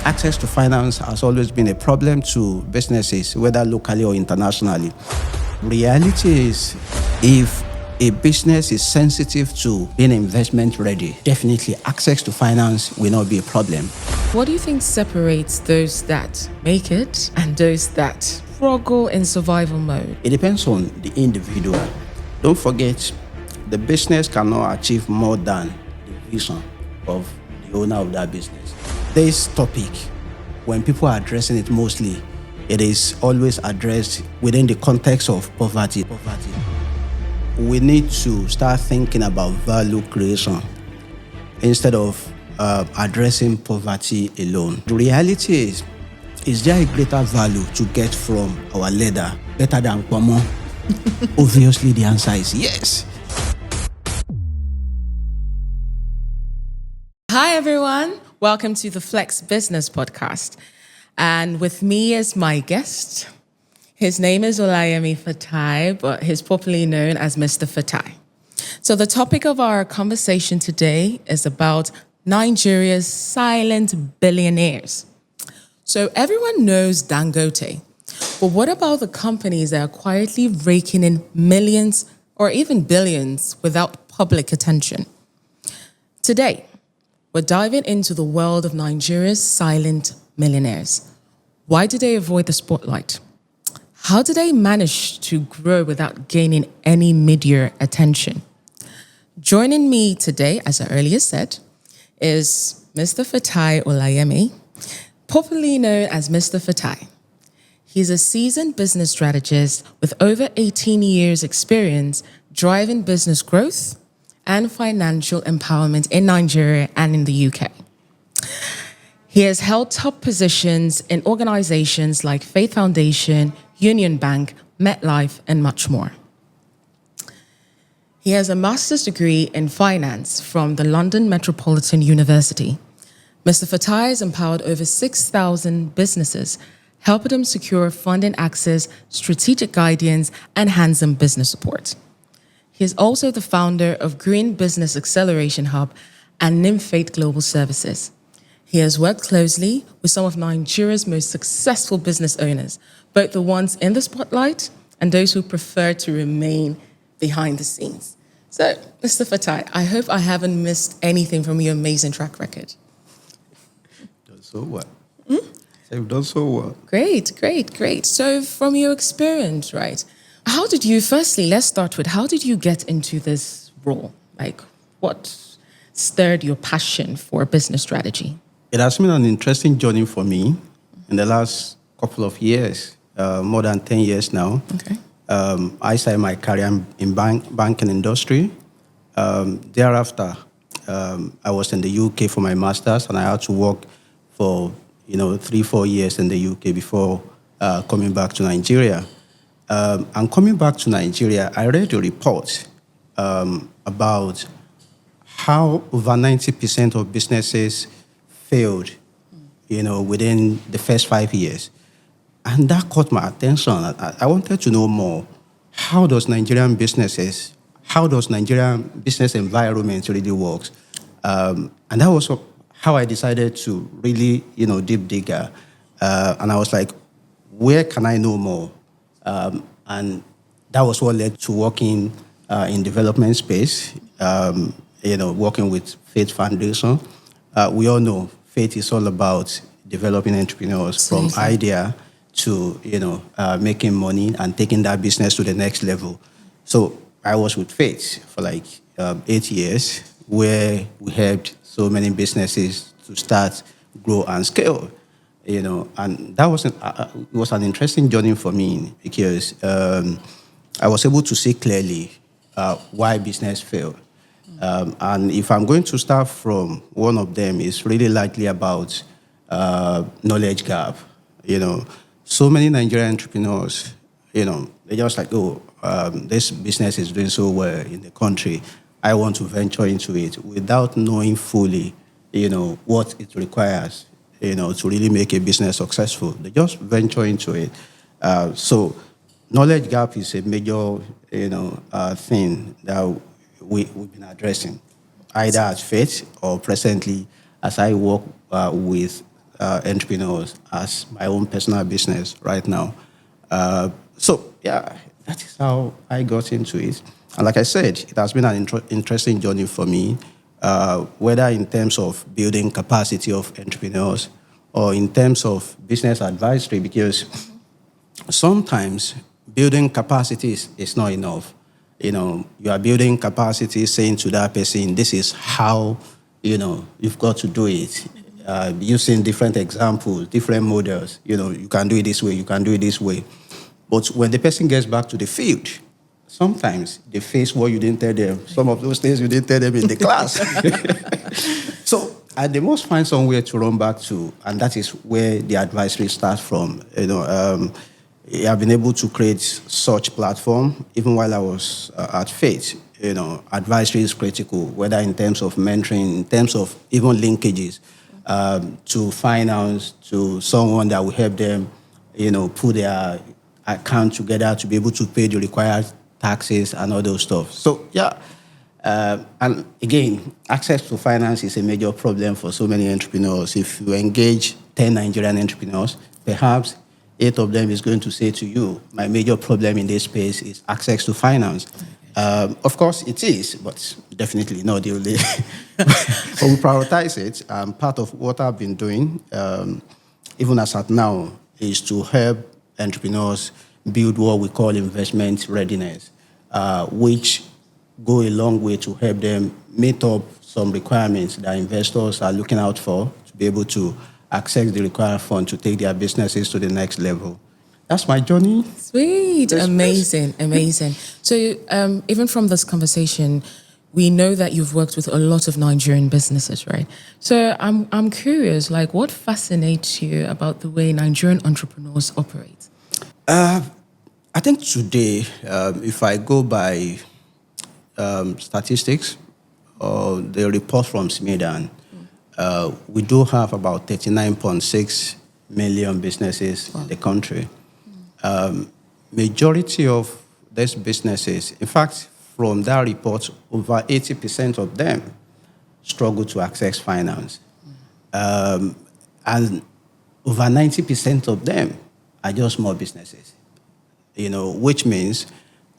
Access to finance has always been a problem to businesses, whether locally or internationally. Reality is, if a business is sensitive to being investment ready, definitely access to finance will not be a problem. What do you think separates those that make it and those that struggle in survival mode? It depends on the individual. Don't forget, the business cannot achieve more than the vision of the owner of that business. This topic, when people are addressing it mostly, it is always addressed within the context of poverty. We need to start thinking about value creation instead of addressing poverty alone. The reality is there a greater value to get from our leader better than Kwamo? Obviously, the answer is yes. Hi, everyone. Welcome to the Flex Business Podcast. And with me is my guest. His name is Olayemi Fatai, but he's popularly known as Mr. Fatai. So the topic of our conversation today is about Nigeria's silent billionaires. So everyone knows Dangote, but what about the companies that are quietly raking in millions or even billions without public attention? Today, we're diving into the world of Nigeria's silent millionaires. Why do they avoid the spotlight? How do they manage to grow without gaining any media attention? Joining me today, as I earlier said, is Mr. Fatai Olayemi, popularly known as Mr. Fatai. He's a seasoned business strategist with over 18 years' experience driving business growth and financial empowerment in Nigeria and in the UK. He has held top positions in organizations like Faith Foundation, Union Bank, MetLife, and much more. He has a master's degree in finance from the London Metropolitan University. Mr. Fatai has empowered over 6,000 businesses, helping them secure funding access, strategic guidance, and hands-on business support. He is also the founder of Green Business Acceleration Hub and Nymphaid Global Services. He has worked closely with some of Nigeria's most successful business owners, both the ones in the spotlight and those who prefer to remain behind the scenes. So, Mr. Fatai, I hope I haven't missed anything from your amazing track record. Done so well. You've done so well. Great. So, from your experience, right? Let's start with, how did you get into this role? Like, what stirred your passion for business strategy? It has been an interesting journey for me in the last couple of years, more than 10 years now. Okay. I started my career in banking industry. Thereafter, I was in the UK for my master's, and I had to work for 3-4 years in the UK before coming back to Nigeria. And coming back to Nigeria, I read a report about how over 90% of businesses failed, within the first 5 years. And that caught my attention. I wanted to know more. How does Nigerian business environment really works? And that was how I decided to really, deep digger. And I was like, where can I know more? And that was what led to working in development space, working with Faith Foundation. We all know Faith is all about developing entrepreneurs from idea to, making money and taking that business to the next level. So I was with Faith for 8 years, where we helped so many businesses to start, grow, and scale. And that was an interesting journey for me, because I was able to see clearly why business failed. And if I'm going to start from one of them, it's really likely about knowledge gap. So many Nigerian entrepreneurs, they're just like, this business is doing so well in the country. I want to venture into it without knowing fully, what it requires, to really make a business successful. They just venture into it. So knowledge gap is a major, thing that we've been addressing, either at Faith or presently as I work with entrepreneurs as my own personal business right now. So yeah, that is how I got into it. And like I said, it has been an interesting journey for me, whether in terms of building capacity of entrepreneurs or in terms of business advisory, because sometimes building capacity is not enough. You are building capacity saying to that person, this is how, you've got to do it. Using different examples, different models. You can do it this way, you can do it this way. But when the person gets back to the field, sometimes they face what you didn't tell them. Some of those things you didn't tell them in the class. So they must find somewhere to run back to, and that is where the advisory starts from. I've been able to create such platform even while I was at Faith. Advisory is critical, whether in terms of mentoring, in terms of even linkages to finance, to someone that will help them, put their account together to be able to pay the required taxes and all those stuff. So yeah. And again, access to finance is a major problem for so many entrepreneurs. If you engage 10 Nigerian entrepreneurs, perhaps 8 of them is going to say to you, my major problem in this space is access to finance. Of course, it is, but definitely not the only. But we prioritize it. Part of what I've been doing, even as at now, is to help entrepreneurs build what we call investment readiness, which go a long way to help them meet up some requirements that investors are looking out for to be able to access the required fund to take their businesses to the next level. That's my journey. Sweet, amazing. So even from this conversation, we know that you've worked with a lot of Nigerian businesses, right? So I'm curious, like, what fascinates you about the way Nigerian entrepreneurs operate? I think today, if I go by statistics or the report from Smedan, we do have about 39.6 million businesses in the country. Majority of these businesses, in fact, from that report, over 80% of them struggle to access finance. And over 90% of them are just small businesses, which means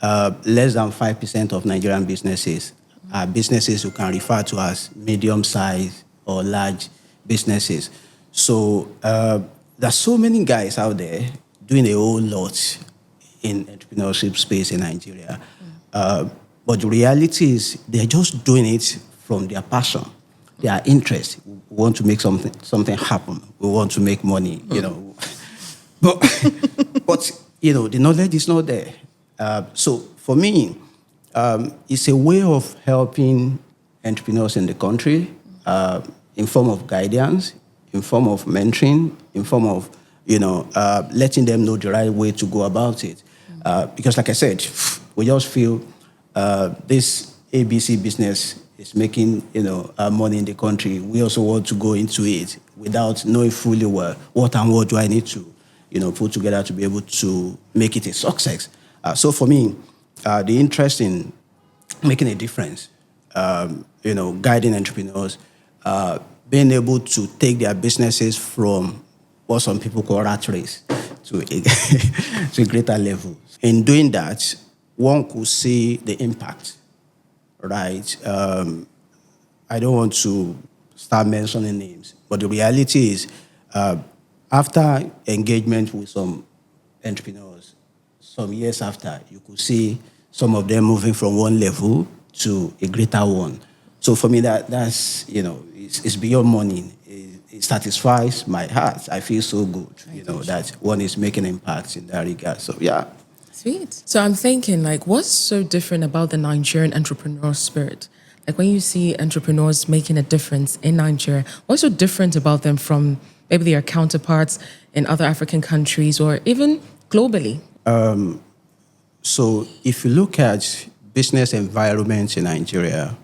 less than 5% of Nigerian businesses are businesses you can refer to as medium-sized or large businesses. So there's so many guys out there doing a whole lot in entrepreneurship space in Nigeria. But the reality is they're just doing it from their passion, their interest. We want to make something happen. We want to make money, But the knowledge is not there. So for me, it's a way of helping entrepreneurs in the country in form of guidance, in form of mentoring, in form of letting them know the right way to go about it. Because like I said, we just feel this ABC business is making money in the country. We also want to go into it without knowing fully well what do I need to put together to be able to make it a success. So for me, the interest in making a difference, guiding entrepreneurs, being able to take their businesses from what some people call rat race to a greater level. In doing that, one could see the impact, right? I don't want to start mentioning names, but the reality is, after engagement with some entrepreneurs, some years after, you could see some of them moving from one level to a greater one. So for me, that's it's beyond money. It satisfies my heart. I feel so good, that one is making impact in that regard. So yeah. Sweet. So I'm thinking, like, what's so different about the Nigerian entrepreneur spirit? Like, when you see entrepreneurs making a difference in Nigeria, what's so different about them from maybe their counterparts in other African countries or even globally? So if you look at business environment in Nigeria,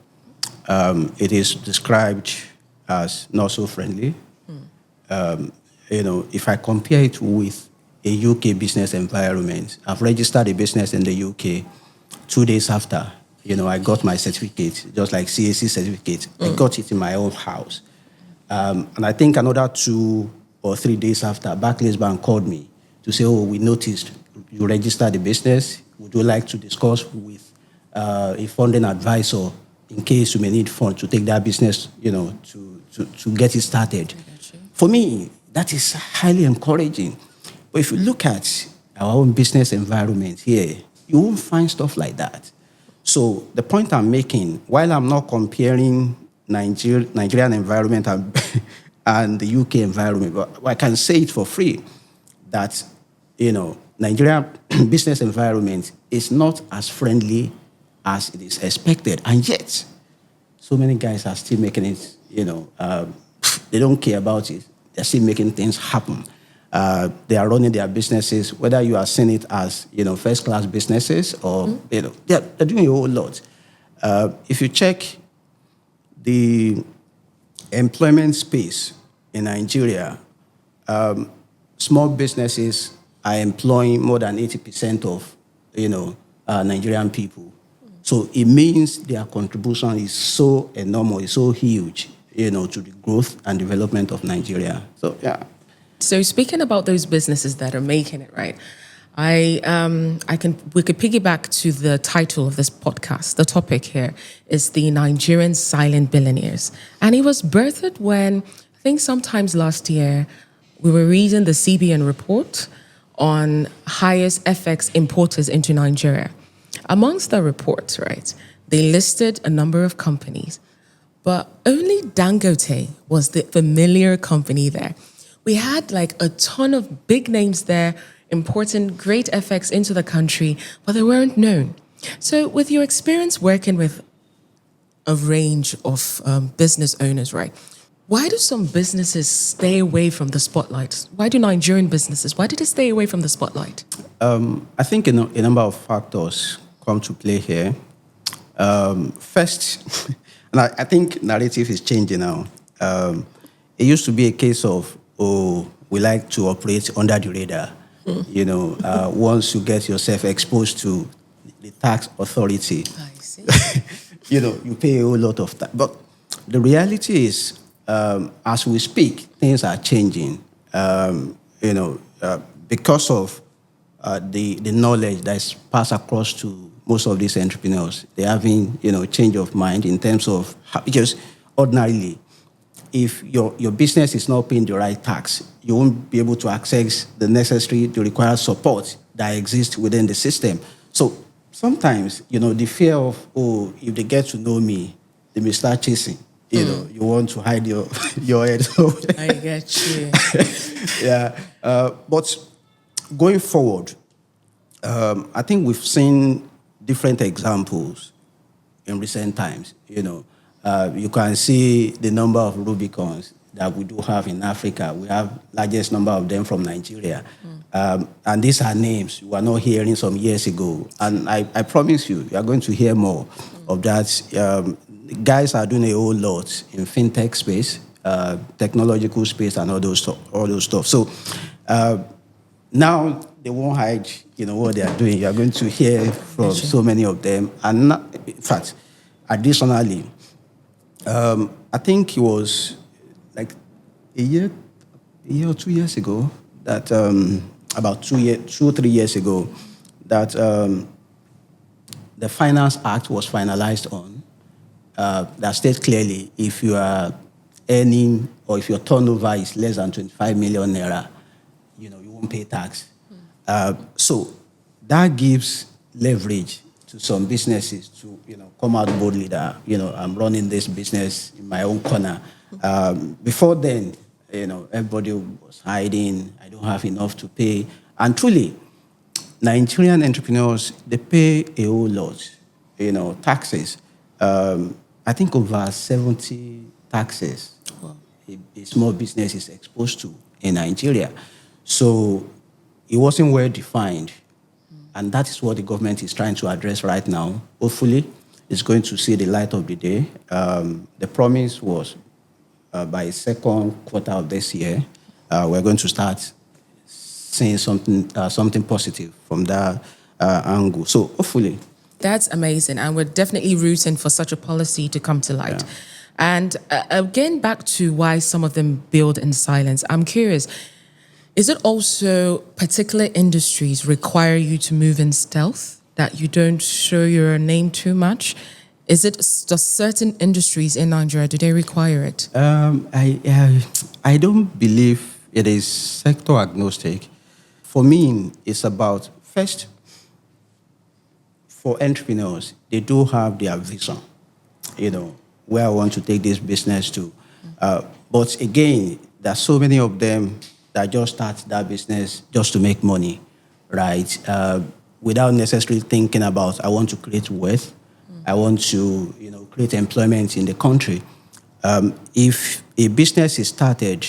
it is described as not so friendly. If I compare it with a UK business environment, I've registered a business in the UK. 2 days after, I got my certificate, just like CAC certificate. I got it in my own house. And I think another 2 or 3 days after, Barclays Bank called me to say, oh, we noticed you registered the business. Would you like to discuss with a funding advisor in case you may need funds to take that business, to get it started? For me, that is highly encouraging. But if you look at our own business environment here, you won't find stuff like that. So the point I'm making, while I'm not comparing Nigerian environment and the UK environment, but I can say it for free that, Nigerian business environment is not as friendly as it is expected. And yet, so many guys are still making it, they don't care about it. They're still making things happen. They are running their businesses, whether you are seeing it as, first-class businesses or, they're doing a whole lot. If you check the employment space in Nigeria, small businesses are employing more than 80% of, Nigerian people. So it means their contribution is so enormous, it's so huge, to the growth and development of Nigeria. So, yeah. So speaking about those businesses that are making it, right? We could piggyback to the title of this podcast. The topic here is the Nigerian silent billionaires. And it was birthed when, I think sometimes last year, we were reading the CBN report on highest FX importers into Nigeria. Amongst the reports, right, they listed a number of companies, but only Dangote was the familiar company there. We had like a ton of big names there importing great FX into the country, but they weren't known. So with your experience working with a range of business owners, right, why do some businesses stay away from the spotlight? Why do Nigerian businesses, why did they stay away from the spotlight? I think a number of factors come to play here. First, and I think narrative is changing now. It used to be a case of, we like to operate under the radar. Once you get yourself exposed to the tax authority, I see. You pay a whole lot of tax. But the reality is, as we speak, things are changing. Because of the knowledge that is passed across to most of these entrepreneurs, they're having, change of mind in terms of because ordinarily, if your business is not paying the right tax, you won't be able to access the required support that exists within the system. So sometimes, the fear of, if they get to know me, they may start chasing. You want to hide your head. I get you. Yeah. But going forward, I think we've seen different examples in recent times. You can see the number of Rubicons that we do have in Africa. We have largest number of them from Nigeria. And these are names you are not hearing some years ago. And I promise you are going to hear more of that. Guys are doing a whole lot in fintech space, technological space, and all those stuff. So now they won't hide, what they are doing. You are going to hear from so many of them. And in fact, additionally, I think it was like a year or 2 years ago that about 2 or 3 years ago that the Finance Act was finalized on. That states clearly if you are earning or if your turnover is less than 25 million naira, you won't pay tax. So that gives leverage to some businesses to come out boldly that I'm running this business in my own corner. Before then, everybody was hiding. I don't have enough to pay, and truly, Nigerian entrepreneurs, they pay a whole lot, taxes. I think over 70 taxes a small business is exposed to in Nigeria. So it wasn't well defined. And that is what the government is trying to address right now. Hopefully, it's going to see the light of the day. The promise was by second quarter of this year, we're going to start seeing something positive from that angle. So hopefully. That's amazing. And we're definitely rooting for such a policy to come to light. And again, back to why some of them build in silence. I'm curious, is it also particular industries require you to move in stealth, that you don't show your name too much? Is it just certain industries in Nigeria, do they require it? I don't believe it is sector agnostic. For me, it's about, first, for entrepreneurs, they do have their vision, where I want to take this business to. But again, there are so many of them that just start that business just to make money, right? Without necessarily thinking about, I want to create wealth. I want to, create employment in the country. If a business is started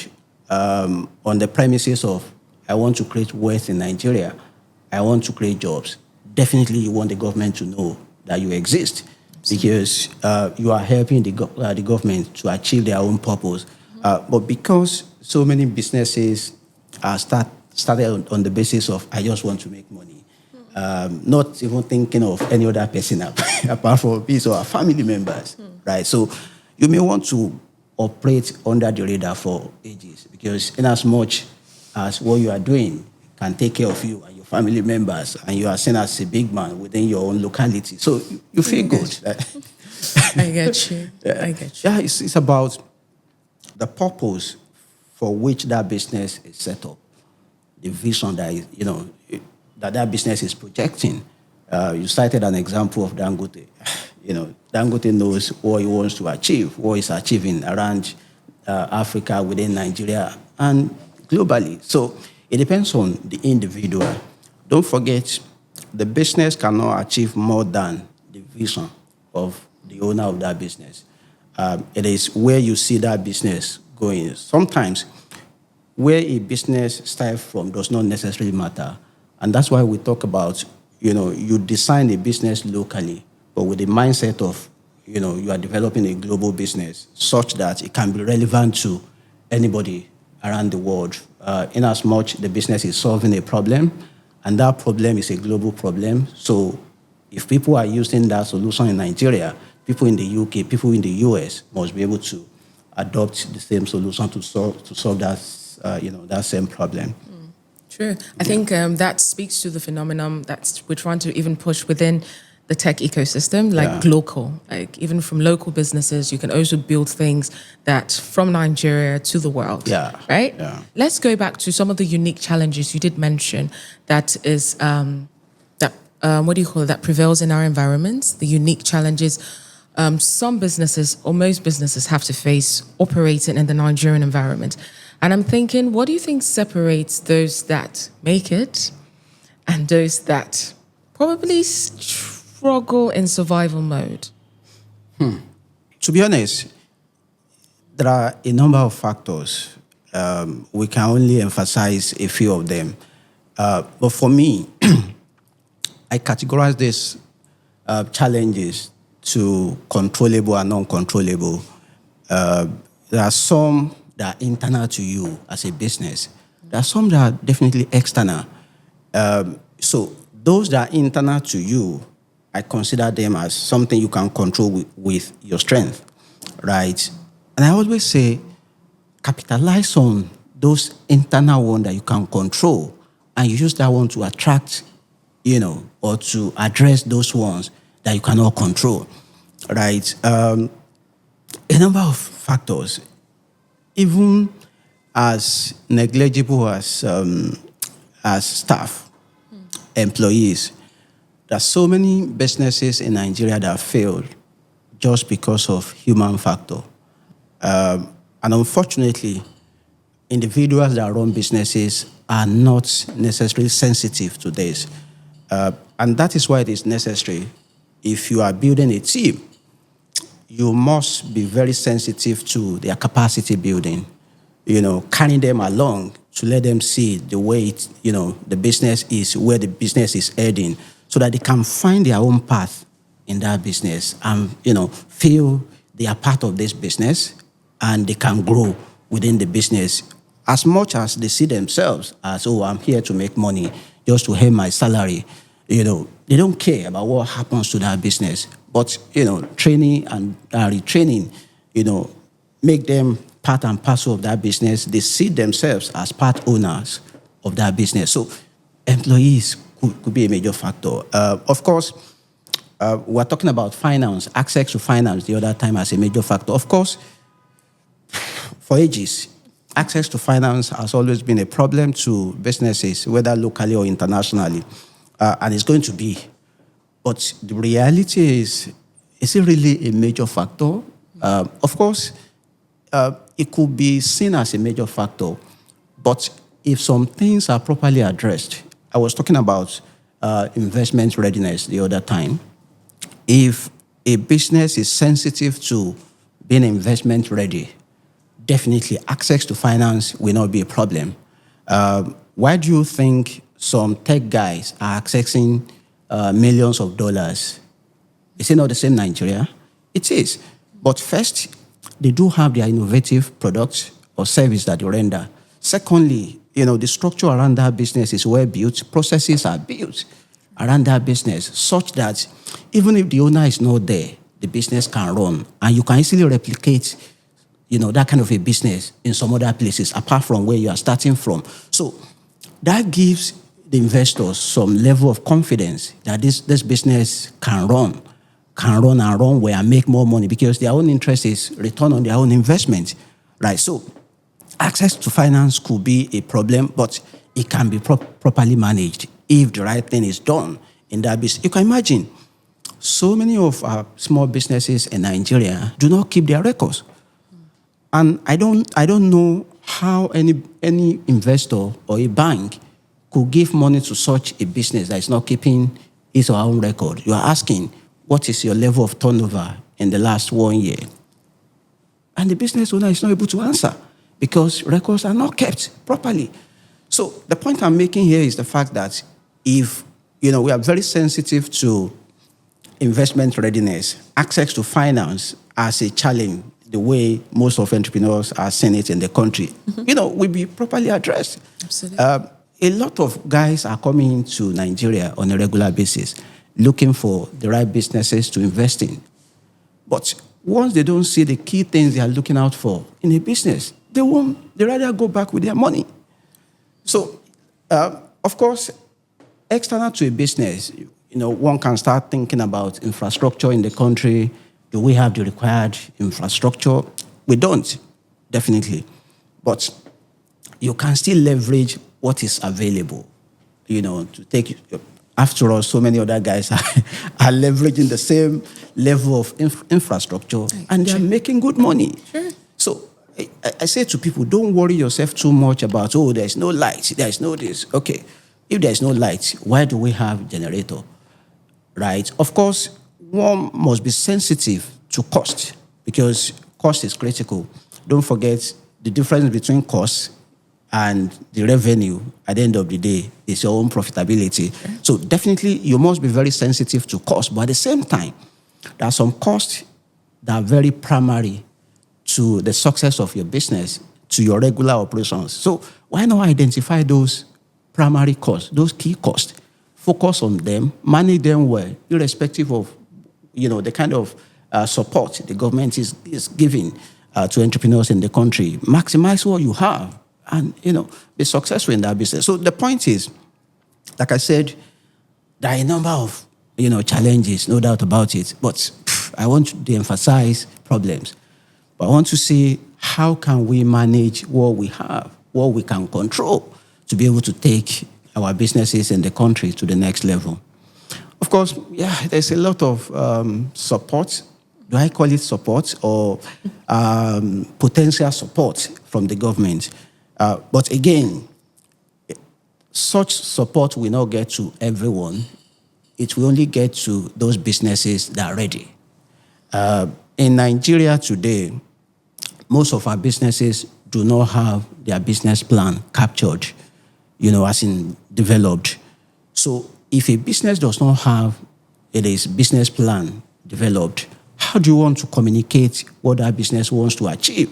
on the premises of, I want to create wealth in Nigeria, I want to create jobs, definitely you want the government to know that you exist, because you are helping the government to achieve their own purpose. But because so many businesses are started on the basis of, I just want to make money, not even thinking of any other person apart from peace or family members, right? So you may want to operate under the radar for ages, because in as much as what you are doing can take care of you and your family members, and you are seen as a big man within your own locality, so you feel good. I get you. I get you. Yeah, it's about the purpose for which that business is set up, the vision that is, that business is projecting. You cited an example of Dangote. Dangote knows what he wants to achieve, what he's achieving around Africa, within Nigeria, and globally. So it depends on the individual. Don't forget, the business cannot achieve more than the vision of the owner of that business. It is where you see that business going. Sometimes where a business starts from does not necessarily matter. And that's why we talk about, you design a business locally, but with the mindset of, you are developing a global business such that it can be relevant to anybody around the world. In as much the business is solving a problem, and that problem is a global problem. So if people are using that solution in Nigeria, people in the UK, people in the US must be able to adopt the same solution to solve that, that same problem. True. I think that speaks to the phenomenon that we're trying to even push within the tech ecosystem, like local. Like even from local businesses, you can also build things that from Nigeria to the world. Yeah. Right? Yeah. Let's go back to some of the unique challenges you did mention that is, that prevails in our environments, the unique challenges some businesses or most businesses have to face operating in the Nigerian environment. And I'm thinking, what do you think separates those that make it and those that probably struggle in survival mode? To be honest, there are a number of factors. We can only emphasize a few of them. But for me, I categorize these challenges to controllable and non-controllable. There are some that are internal to you as a business. There are some that are definitely external. So those that are internal to you, I consider them as something you can control with your strength, right? And I always say, capitalize on those internal ones that you can control, and you use that one to attract, or to address those ones that you cannot control, right? A number of factors, even as negligible as staff, employees. There are so many businesses in Nigeria that failed just because of human factor. And unfortunately, individuals that run businesses are not necessarily sensitive to this. And that is why it is necessary. If you are building a team, you must be very sensitive to their capacity building, carrying them along to let them see the way the business is, where the business is heading, so that they can find their own path in that business and, feel they are part of this business and they can grow within the business as much as they see themselves as, I'm here to make money, just to earn my salary. They don't care about what happens to that business. But, training and retraining make them part and parcel of that business. They see themselves as part owners of that business. So employees could be a major factor. Of course, we're talking about finance, access to finance the other time as a major factor. Of course, for ages, access to finance has always been a problem to businesses, whether locally or internationally, and it's going to be. But the reality is it really a major factor? Of course, it could be seen as a major factor, but if some things are properly addressed, I was talking about investment readiness the other time. If a business is sensitive to being investment ready, definitely access to finance will not be a problem. Why do you think some tech guys are accessing millions of dollars? Is it not the same Nigeria? It is. But first, they do have their innovative products or service that they render. Secondly, the structure around that business is well built. Processes are built around that business such that even if the owner is not there, the business can run. And you can easily replicate, that kind of a business in some other places apart from where you are starting from. So that gives the investors some level of confidence that this business can run and run well and make more money because their own interest is return on their own investment, right? So access to finance could be a problem, but it can be properly managed if the right thing is done in that business. You can imagine so many of our small businesses in Nigeria do not keep their records. And I don't know how any investor or a bank could give money to such a business that is not keeping his or her own record. You are asking, what is your level of turnover in the last 1 year? And the business owner is not able to answer because records are not kept properly. So the point I'm making here is the fact that if, we are very sensitive to investment readiness, access to finance as a challenge, the way most of entrepreneurs are seeing it in the country, will be properly addressed. Absolutely. A lot of guys are coming into Nigeria on a regular basis, looking for the right businesses to invest in. But once they don't see the key things they are looking out for in a business, they rather go back with their money. So, of course, external to a business, one can start thinking about infrastructure in the country. Do we have the required infrastructure? We don't, definitely. But you can still leverage what is available, to take. After all, so many other guys are leveraging the same level of infrastructure and they're making good money. Sure. So I say to people, don't worry yourself too much about, there's no light, there's no this. Okay, if there's no light, why do we have generator, right? Of course, one must be sensitive to cost because cost is critical. Don't forget the difference between cost and the revenue at the end of the day is your own profitability. Okay. So definitely you must be very sensitive to cost, but at the same time, there are some costs that are very primary to the success of your business, to your regular operations. So why not identify those primary costs, those key costs, focus on them, manage them well, irrespective of the kind of support the government is giving to entrepreneurs in the country. Maximize what you have and be successful in that business. So the point is, like I said, there are a number of challenges, no doubt about it. But I want to de-emphasize problems. But I want to see how can we manage what we have, what we can control, to be able to take our businesses in the country to the next level. Of course, there's a lot of support. Do I call it support or potential support from the government? But again, such support will not get to everyone. It will only get to those businesses that are ready. In Nigeria today, most of our businesses do not have their business plan captured, as in developed. So if a business does not have its business plan developed, how do you want to communicate what that business wants to achieve,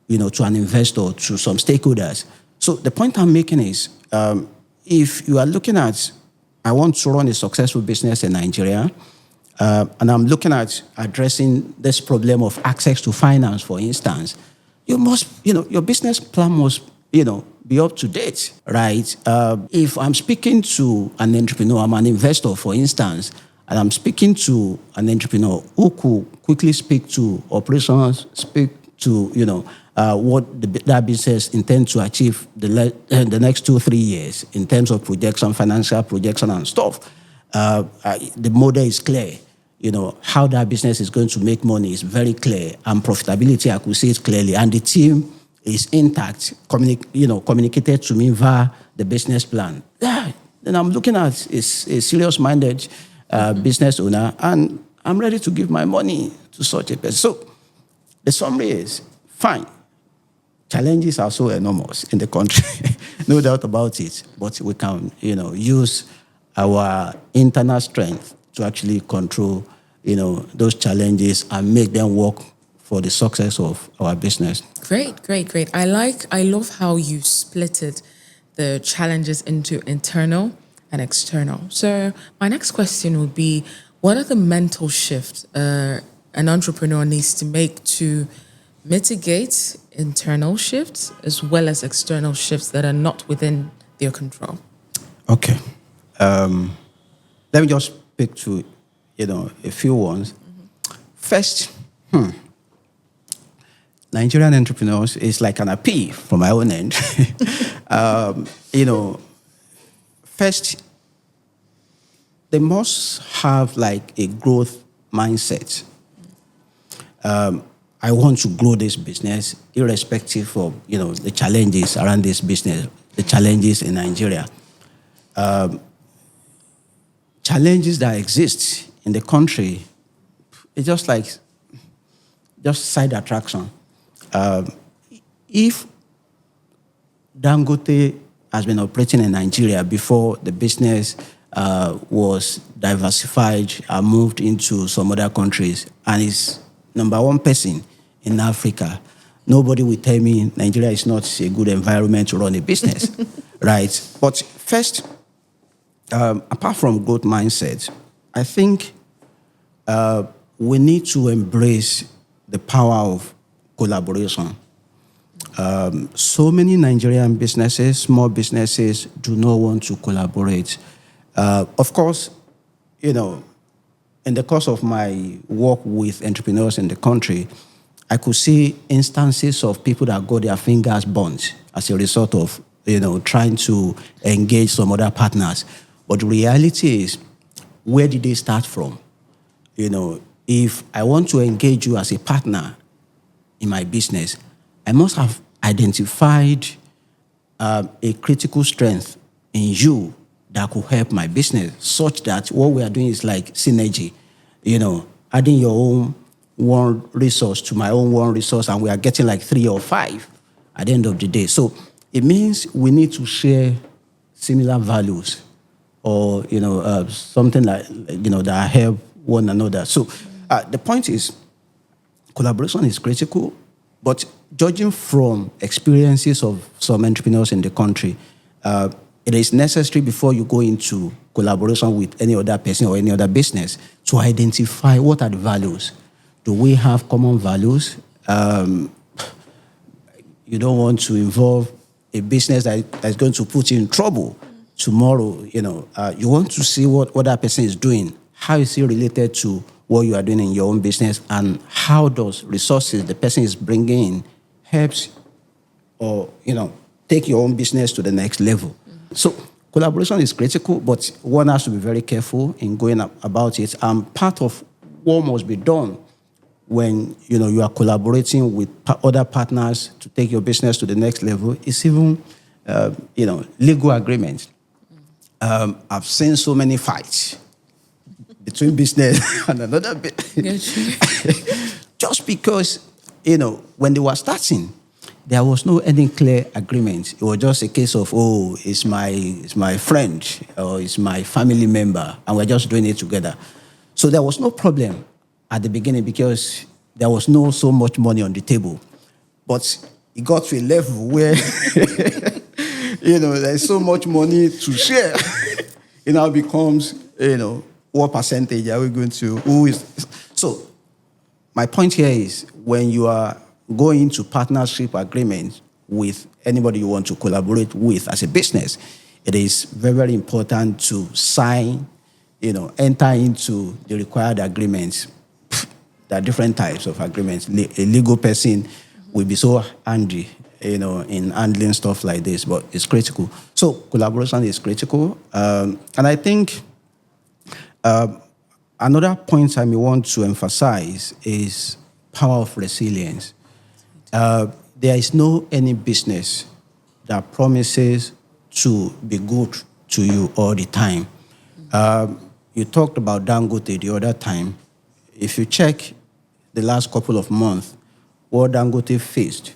to an investor, to some stakeholders? So the point I'm making is, if you are looking at, I want to run a successful business in Nigeria, and I'm looking at addressing this problem of access to finance, for instance, you must, your business plan must, be up to date, right? If I'm speaking to an entrepreneur, I'm an investor, for instance, and I'm speaking to an entrepreneur who could quickly speak to operations, speak to, what that business intends to achieve the next 2-3 years in terms of projection, financial projection and stuff. The model is clear. How that business is going to make money is very clear, and profitability, I could see it clearly, and the team is intact, communicated to me via the business plan. Yeah, then I'm looking at a serious-minded business owner, and I'm ready to give my money to such a person. So the summary is, fine, challenges are so enormous in the country, no doubt about it, but we can, use our internal strength to actually control, those challenges and make them work for the success of our business. Great. I love how you splitted the challenges into internal and external. So my next question would be, what are the mental shifts an entrepreneur needs to make to mitigate internal shifts as well as external shifts that are not within their control? Okay. Let me just pick to, a few ones. First, Nigerian entrepreneurs is like an appeal from my own end. First, they must have like a growth mindset. I want to grow this business irrespective of, the challenges around this business, the challenges in Nigeria. Challenges that exist in the country, it's just side attraction. If Dangote has been operating in Nigeria before the business was diversified and moved into some other countries, and is number one person in Africa, nobody will tell me Nigeria is not a good environment to run a business, right? But first, apart from growth mindset, I think we need to embrace the power of collaboration. So many Nigerian businesses, small businesses, do not want to collaborate. Of course, in the course of my work with entrepreneurs in the country, I could see instances of people that got their fingers burnt as a result of, trying to engage some other partners. But the reality is, where did they start from? If I want to engage you as a partner in my business, I must have identified a critical strength in you that could help my business, such that what we are doing is like synergy, adding your own one resource to my own one resource, and we are getting like 3 or 5 at the end of the day. So it means we need to share similar values, or something like that help one another. So the point is, collaboration is critical, but judging from experiences of some entrepreneurs in the country, it is necessary before you go into collaboration with any other person or any other business to identify what are the values. Do we have common values? You don't want to involve a business that's going to put you in trouble tomorrow. You want to see what that person is doing. How is it related to what you are doing in your own business, and how does resources the person is bringing in helps or, take your own business to the next level. So collaboration is critical, but one has to be very careful in going about it. And part of what must be done when, you are collaborating with other partners to take your business to the next level is even, legal agreement. I've seen so many fights between business and another bit. Just because, when they were starting, there was no any clear agreement. It was just a case of, it's my friend or it's my family member, and we're just doing it together. So there was no problem at the beginning because there was no so much money on the table. But it got to a level where, there's so much money to share. It now becomes, what percentage are we going to, who is, so my point here is when you are going into partnership agreements with anybody you want to collaborate with as a business, it is very, very important to sign, enter into the required agreements. There are different types of agreements. A legal person will be so handy, in handling stuff like this, but it's critical. So collaboration is critical. And I think another point I may want to emphasize is power of resilience. There is no any business that promises to be good to you all the time. You talked about Dangote the other time. If you check the last couple of months, what Dangote faced,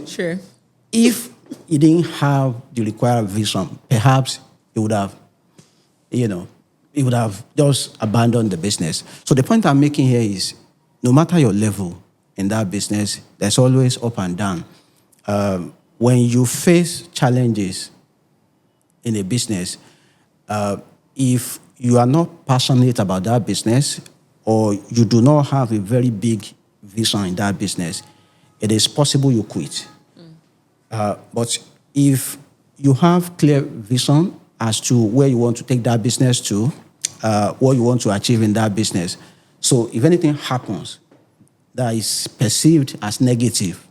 Sure. if he didn't have the required vision, perhaps he would have, he would have just abandoned the business. So the point I'm making here is, no matter your level in that business, there's always up and down. When you face challenges in a business, if you are not passionate about that business or you do not have a very big vision in that business, it is possible you quit. But if you have clear vision as to where you want to take that business to, what you want to achieve in that business, so if anything happens that is perceived as negative,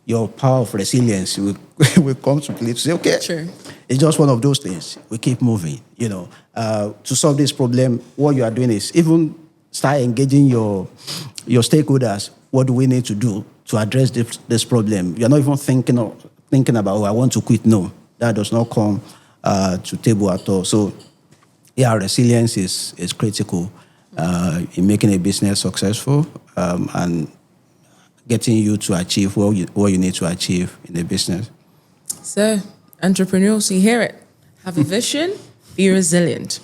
your power of resilience will come to play to say, okay, Sure. it's just one of those things. We keep moving, To solve this problem, what you are doing is even start engaging your stakeholders. What do we need to do to address this problem? You're not even thinking about, I want to quit. No, that does not come to table at all. So, yeah, resilience is critical in making a business successful and getting you to achieve what you need to achieve in the business. So, entrepreneurs, you hear it. Have a vision, be resilient.